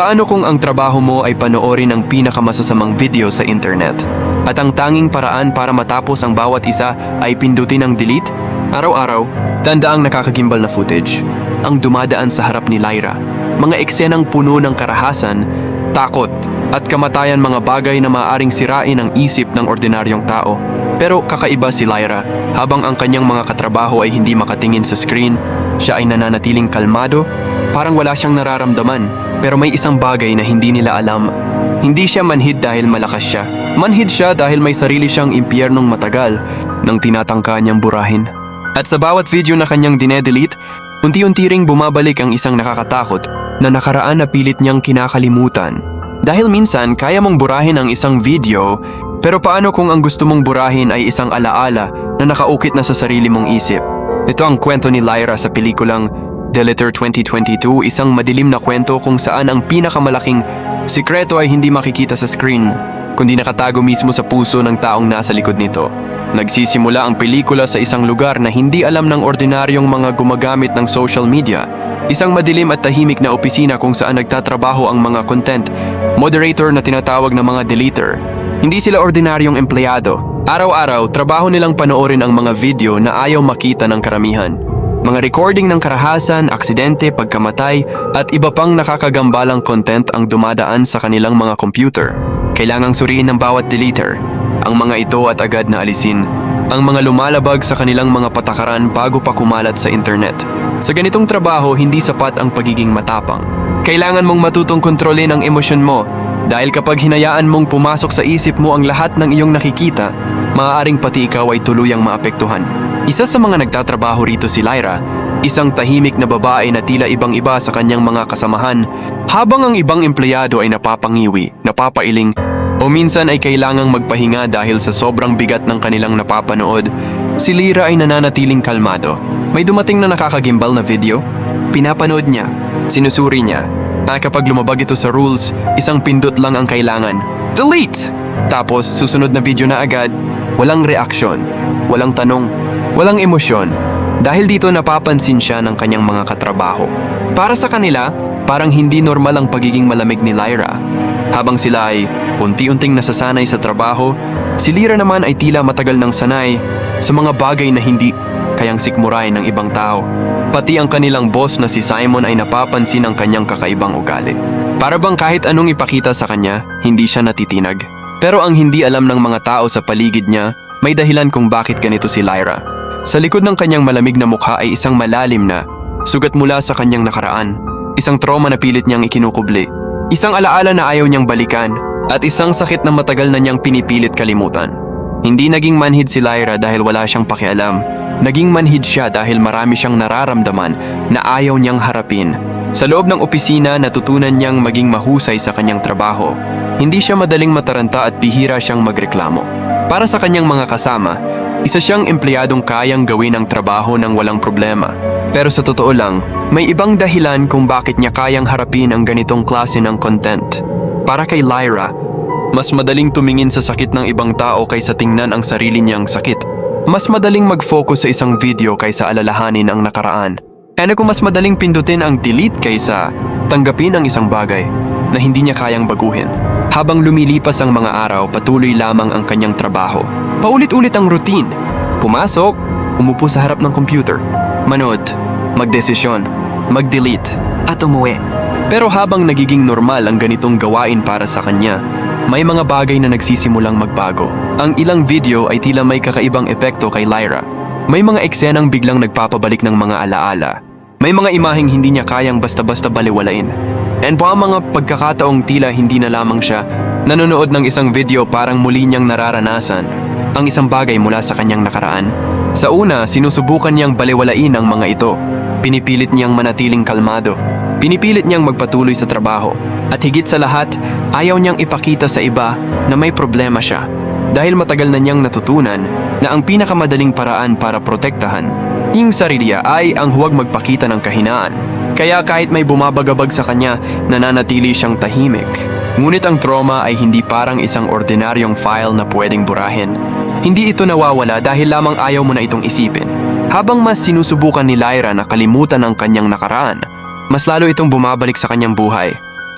Paano kung ang trabaho mo ay panoorin ang pinakamasasamang video sa internet? At ang tanging paraan para matapos ang bawat isa ay pindutin ang delete? Araw-araw, tanda ang nakakagimbal na footage. Ang dumadaan sa harap ni Lyra. Mga eksenang puno ng karahasan, takot, at kamatayan, mga bagay na maaaring sirain ang isip ng ordinaryong tao. Pero kakaiba si Lyra. Habang ang kanyang mga katrabaho ay hindi makatingin sa screen, siya ay nananatiling kalmado, parang wala siyang nararamdaman. Pero may isang bagay na hindi nila alam. Hindi siya manhid dahil malakas siya. Manhid siya dahil may sarili siyang impyernong matagal nang tinatangka niyang burahin. At sa bawat video na kanyang dinedelete, unti-unti ring bumabalik ang isang nakakatakot na nakaraan na pilit niyang kinakalimutan. Dahil minsan, kaya mong burahin ang isang video, pero paano kung ang gusto mong burahin ay isang alaala na nakaukit na sa sarili mong isip? Ito ang kwento ni Lyra sa pelikulang The Letter 2022, isang madilim na kwento kung saan ang pinakamalaking sikreto ay hindi makikita sa screen, kundi nakatago mismo sa puso ng taong nasa likod nito. Nagsisimula ang pelikula sa isang lugar na hindi alam ng ordinaryong mga gumagamit ng social media. Isang madilim at tahimik na opisina kung saan nagtatrabaho ang mga content moderator na tinatawag na mga deleter. Hindi sila ordinaryong empleyado. Araw-araw, trabaho nilang panoorin ang mga video na ayaw makita ng karamihan. Mga recording ng karahasan, aksidente, pagkamatay, at iba pang nakakagambalang content ang dumadaan sa kanilang mga computer. Kailangang suriin ng bawat deleter ang mga ito at agad na alisin ang mga lumalabag sa kanilang mga patakaran bago pa kumalat sa internet. Sa ganitong trabaho, hindi sapat ang pagiging matapang. Kailangan mong matutong kontrolin ang emosyon mo dahil kapag hinayaan mong pumasok sa isip mo ang lahat ng iyong nakikita, maaaring pati ikaw ay tuluyang maapektuhan. Isa sa mga nagtatrabaho rito si Lyra, isang tahimik na babae na tila ibang-iba sa kanyang mga kasamahan, habang ang ibang empleyado ay napapangiwi, napapailing, o minsan ay kailangang magpahinga dahil sa sobrang bigat ng kanilang napapanood. Si Lyra ay nananatiling kalmado. May dumating na nakakagimbal na video, pinapanood niya, sinusuri niya. Kapag lumabag ito sa rules, isang pindot lang ang kailangan. Delete! Tapos susunod na video na agad, walang reaksyon, walang tanong, walang emosyon. Dahil dito napapansin siya ng kanyang mga katrabaho. Para sa kanila, parang hindi normal ang pagiging malamig ni Lyra. Habang sila ay unti-unting nasasanay sa trabaho, si Lyra naman ay tila matagal nang sanay sa mga bagay na hindi kayang sikmurain ng ibang tao. Pati ang kanilang boss na si Simon ay napapansin ang kanyang kakaibang ugali. Para bang kahit anong ipakita sa kanya, hindi siya natitinag. Pero ang hindi alam ng mga tao sa paligid niya, may dahilan kung bakit ganito si Lyra. Sa likod ng kanyang malamig na mukha ay isang malalim na sugat mula sa kanyang nakaraan. Isang trauma na pilit niyang ikinukubli. Isang alaala na ayaw niyang balikan. At isang sakit na matagal na niyang pinipilit kalimutan. Hindi naging manhid si Lyra dahil wala siyang pakialam. Naging manhid siya dahil marami siyang nararamdaman na ayaw niyang harapin. Sa loob ng opisina, natutunan niyang maging mahusay sa kanyang trabaho. Hindi siya madaling mataranta at bihira siyang magreklamo. Para sa kanyang mga kasama, isa siyang empleyadong kayang gawin ang trabaho ng walang problema. Pero sa totoo lang, may ibang dahilan kung bakit niya kayang harapin ang ganitong klase ng content. Para kay Lyra, mas madaling tumingin sa sakit ng ibang tao kaysa tingnan ang sarili niyang sakit. Mas madaling mag-focus sa isang video kaysa alalahanin ang nakaraan. Kung mas madaling pindutin ang delete kaysa tanggapin ang isang bagay na hindi niya kayang baguhin. Habang lumilipas ang mga araw, patuloy lamang ang kanyang trabaho. Paulit-ulit ang routine. Pumasok, umupo sa harap ng computer, manood, magdesisyon, mag-delete, at umuwi. Pero habang nagiging normal ang ganitong gawain para sa kanya, may mga bagay na nagsisimulang magbago. Ang ilang video ay tila may kakaibang epekto kay Lyra. May mga eksenang biglang nagpapabalik ng mga alaala. May mga imaheng hindi niya kayang basta-basta baliwalain. And pa mga pagkakataong tila hindi na lamang siya nanonood ng isang video, parang muli niyang nararanasan ang isang bagay mula sa kanyang nakaraan. Sa una, sinusubukan niyang baliwalain ang mga ito. Pinipilit niyang manatiling kalmado. Pinipilit niyang magpatuloy sa trabaho. At higit sa lahat, ayaw niyang ipakita sa iba na may problema siya. Dahil matagal na niyang natutunan na ang pinakamadaling paraan para protektahan yung sarili ay ang huwag magpakita ng kahinaan. Kaya kahit may bumabagabag sa kanya, nananatili siyang tahimik. Ngunit ang trauma ay hindi parang isang ordinaryong file na pwedeng burahin. Hindi ito nawawala dahil lamang ayaw mo na itong isipin. Habang mas sinusubukan ni Lyra na kalimutan ang kanyang nakaraan, mas lalo itong bumabalik sa kanyang buhay.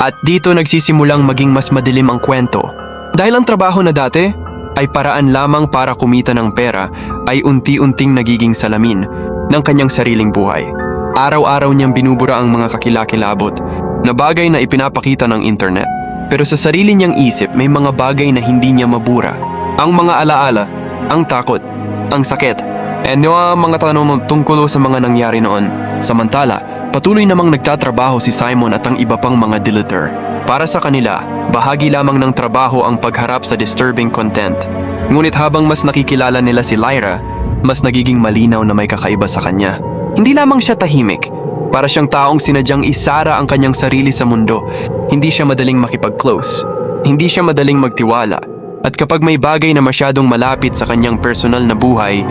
At dito nagsisimulang maging mas madilim ang kwento. Dahil ang trabaho na dati ay paraan lamang para kumita ng pera ay unti-unting nagiging salamin ng kanyang sariling buhay. Araw-araw niyang binubura ang mga kakilakilabot na bagay na ipinapakita ng internet. Pero sa sarili niyang isip may mga bagay na hindi niya mabura. Ang mga alaala, ang takot, ang sakit, mga tanong tungkol sa mga nangyari noon. Samantala, patuloy namang nagtatrabaho si Simon at ang iba pang mga deleter. Para sa kanila, bahagi lamang ng trabaho ang pagharap sa disturbing content. Ngunit habang mas nakikilala nila si Lyra, mas nagiging malinaw na may kakaiba sa kanya. Hindi lamang siya tahimik, para siyang taong sinadyang isara ang kanyang sarili sa mundo. Hindi siya madaling makipag-close, hindi siya madaling magtiwala, at kapag may bagay na masyadong malapit sa kanyang personal na buhay,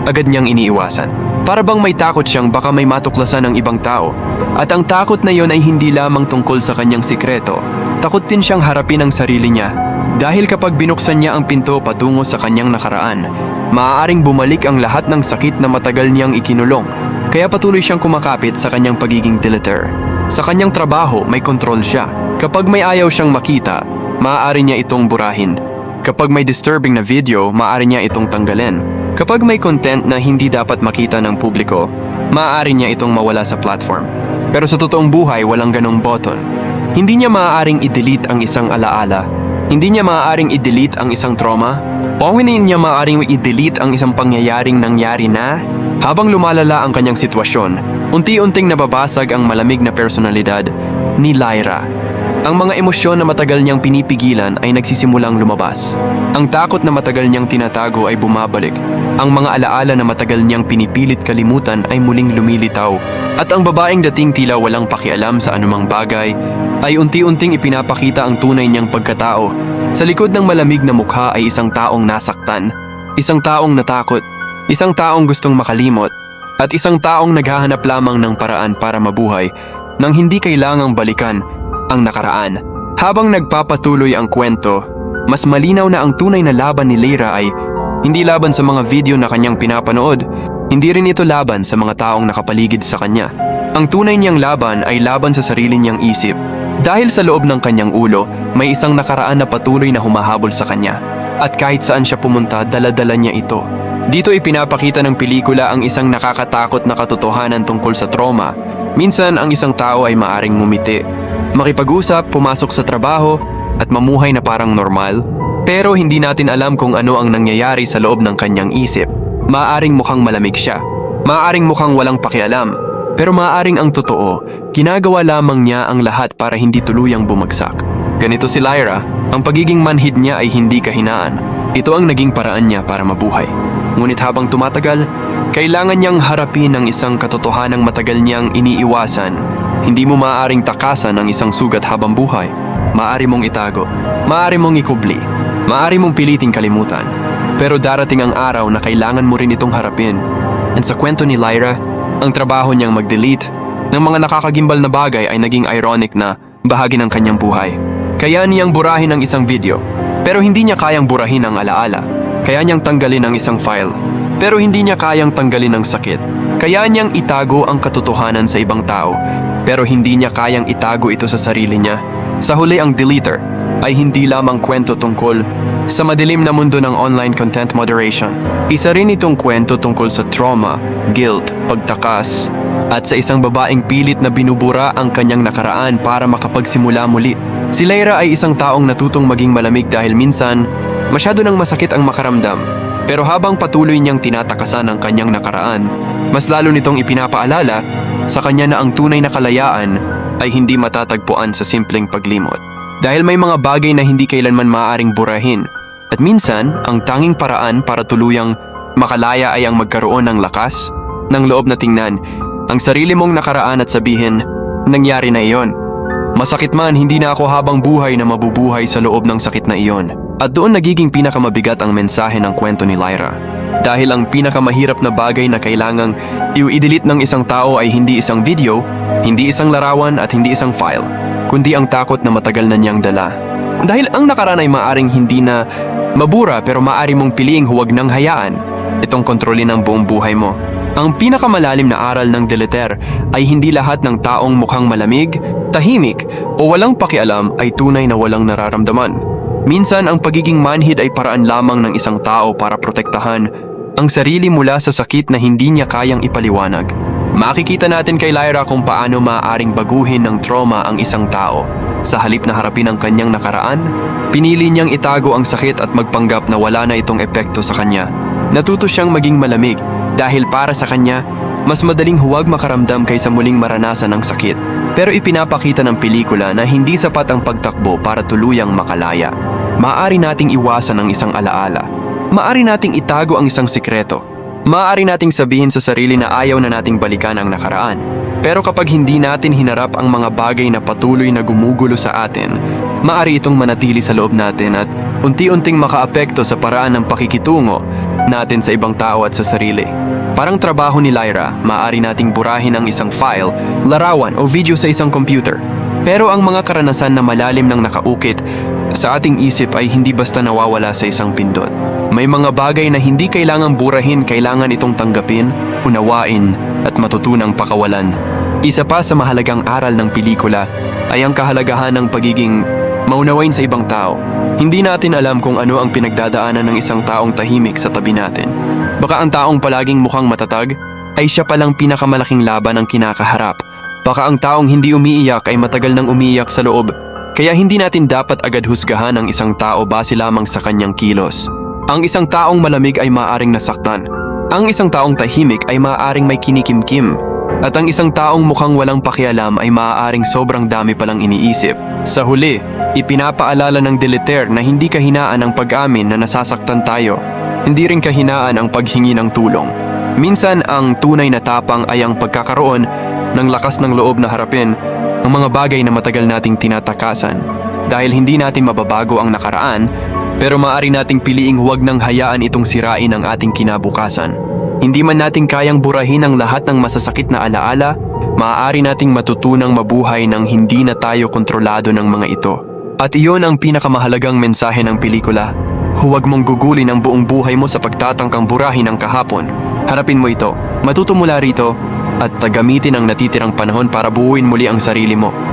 agad niyang iniiwasan. Para bang may takot siyang baka may matuklasan ng ibang tao. At ang takot na yon ay hindi lamang tungkol sa kanyang sikreto. Takot din siyang harapin ang sarili niya. Dahil kapag binuksan niya ang pinto patungo sa kanyang nakaraan, maaaring bumalik ang lahat ng sakit na matagal niyang ikinulong. Kaya patuloy siyang kumakapit sa kanyang pagiging deleter. Sa kanyang trabaho, may kontrol siya. Kapag may ayaw siyang makita, maaari niya itong burahin. Kapag may disturbing na video, maaari niya itong tanggalin. Kapag may content na hindi dapat makita ng publiko, maaari niya itong mawala sa platform. Pero sa totoong buhay, walang ganong button. Hindi niya maaaring i-delete ang isang alaala. Hindi niya maaaring i-delete ang isang trauma. O hindi niya maaaring i-delete ang isang pangyayaring nangyari na. Habang lumalala ang kanyang sitwasyon, unti-unting nababasag ang malamig na personalidad ni Lyra. Ang mga emosyon na matagal niyang pinipigilan ay nagsisimulang lumabas. Ang takot na matagal niyang tinatago ay bumabalik. Ang mga alaala na matagal niyang pinipilit kalimutan ay muling lumilitaw. At ang babaeng dating tila walang pakialam sa anumang bagay ay unti-unting ipinapakita ang tunay niyang pagkatao. Sa likod ng malamig na mukha ay isang taong nasaktan, isang taong natakot, isang taong gustong makalimot, at isang taong naghahanap lamang ng paraan para mabuhay nang hindi kailangang balikan ang nakaraan. Habang nagpapatuloy ang kwento, mas malinaw na ang tunay na laban ni Lyra ay hindi laban sa mga video na kanyang pinapanood, hindi rin ito laban sa mga taong nakapaligid sa kanya. Ang tunay niyang laban ay laban sa sarili niyang isip. Dahil sa loob ng kanyang ulo, may isang nakaraan na patuloy na humahabol sa kanya. At kahit saan siya pumunta, dala-dala niya ito. Dito ipinapakita ng pelikula ang isang nakakatakot na katotohanan tungkol sa trauma. Minsan, ang isang tao ay maaring ngumiti, makipag-usap, pumasok sa trabaho, at mamuhay na parang normal. Pero hindi natin alam kung ano ang nangyayari sa loob ng kanyang isip. Maaaring mukhang malamig siya. Maaaring mukhang walang pakialam. Pero maaaring ang totoo, ginagawa lamang niya ang lahat para hindi tuluyang bumagsak. Ganito si Lyra, ang pagiging manhid niya ay hindi kahinaan. Ito ang naging paraan niya para mabuhay. Ngunit habang tumatagal, kailangan niyang harapin ang isang katotohanang matagal niyang iniiwasan. Hindi mo maaaring takasan ang isang sugat habang buhay. Maaari mong itago, maaari mong ikubli, maaari mong piliting kalimutan. Pero darating ang araw na kailangan mo rin itong harapin. And sa kwento ni Lyra, ang trabaho niyang mag-delete ng mga nakakagimbal na bagay ay naging ironic na bahagi ng kanyang buhay. Kaya niyang burahin ang isang video, pero hindi niya kayang burahin ang alaala. Kaya niyang tanggalin ang isang file, pero hindi niya kayang tanggalin ang sakit. Kaya niyang itago ang katotohanan sa ibang tao, pero hindi niya kayang itago ito sa sarili niya. Sa huli, ang deleter ay hindi lamang kwento tungkol sa madilim na mundo ng online content moderation. Isa rin itong kwento tungkol sa trauma, guilt, pagtakas, at sa isang babaeng pilit na binubura ang kanyang nakaraan para makapagsimula muli. Si Lyra ay isang taong natutong maging malamig dahil minsan, masyado nang masakit ang makaramdam. Pero habang patuloy niyang tinatakasan ang kanyang nakaraan, mas lalo nitong ipinapaalala sa kanya na ang tunay na kalayaan ay hindi matatagpuan sa simpleng paglimot. Dahil may mga bagay na hindi kailanman maaaring burahin. At minsan, ang tanging paraan para tuluyang makalaya ay ang magkaroon ng lakas, ng loob na tingnan ang sarili mong nakaraan at sabihin, nangyari na iyon. Masakit man, hindi na ako habang buhay na mabubuhay sa loob ng sakit na iyon. At doon nagiging pinakamabigat ang mensahe ng kwento ni Lyra. Dahil ang pinakamahirap na bagay na kailangang i-delete ng isang tao ay hindi isang video, hindi isang larawan at hindi isang file, kundi ang takot na matagal na niyang dala. Dahil ang nakaraan ay maaring hindi na mabura pero maaari mong piliing huwag nang hayaan itong kontrolin ang buong buhay mo. Ang pinakamalalim na aral ng Deleter ay hindi lahat ng taong mukhang malamig, tahimik o walang pakialam ay tunay na walang nararamdaman. Minsan ang pagiging manhid ay paraan lamang ng isang tao para protektahan ang sarili mula sa sakit na hindi niya kayang ipaliwanag. Makikita natin kay Lyra kung paano maaaring baguhin ng trauma ang isang tao. Sa halip na harapin ang kanyang nakaraan, pinili niyang itago ang sakit at magpanggap na wala na itong epekto sa kanya. Natuto siyang maging malamig dahil para sa kanya, mas madaling huwag makaramdam kaysa muling maranasan ng sakit. Pero ipinapakita ng pelikula na hindi sapat ang pagtakbo para tuluyang makalaya. Maaari nating iwasan ang isang alaala. Maaari nating itago ang isang sikreto. Maaari nating sabihin sa sarili na ayaw na nating balikan ang nakaraan. Pero kapag hindi natin hinarap ang mga bagay na patuloy na gumugulo sa atin, maaari itong manatili sa loob natin at unti-unting makaapekto sa paraan ng pakikitungo natin sa ibang tao at sa sarili. Parang trabaho ni Lyra, maaari nating burahin ang isang file, larawan o video sa isang computer. Pero ang mga karanasan na malalim ng nakaukit sa ating isip ay hindi basta nawawala sa isang pindot. May mga bagay na hindi kailangang burahin, kailangan itong tanggapin, unawain at matutunang pakawalan. Isa pa sa mahalagang aral ng pelikula ay ang kahalagahan ng pagiging maunawain sa ibang tao. Hindi natin alam kung ano ang pinagdadaanan ng isang taong tahimik sa tabi natin. Baka ang taong palaging mukhang matatag ay siya palang pinakamalaking laban ang kinakaharap. Baka ang taong hindi umiiyak ay matagal nang umiiyak sa loob. Kaya hindi natin dapat agad husgahan ang isang tao base lamang sa kanyang kilos. Ang isang taong malamig ay maaaring nasaktan. Ang isang taong tahimik ay maaaring may kinikimkim. At ang isang taong mukhang walang pakialam ay maaaring sobrang dami palang iniisip. Sa huli, ipinapaalala ng Deleter na hindi kahinaan ang pag-amin na nasasaktan tayo. Hindi rin kahinaan ang paghingi ng tulong. Minsan ang tunay na tapang ay ang pagkakaroon ng lakas ng loob na harapin ang mga bagay na matagal nating tinatakasan. Dahil hindi natin mababago ang nakaraan, pero maaari nating piliing huwag nang hayaan itong sirain ang ating kinabukasan. Hindi man natin kayang burahin ang lahat ng masasakit na alaala, maaari nating matutunang mabuhay nang hindi na tayo kontrolado ng mga ito. At iyon ang pinakamahalagang mensahe ng pelikula. Huwag mong gugulin ang buong buhay mo sa pagtatangkang burahin ang kahapon. Harapin mo ito, matuto mula rito, at gamitin ang natitirang panahon para buuin muli ang sarili mo.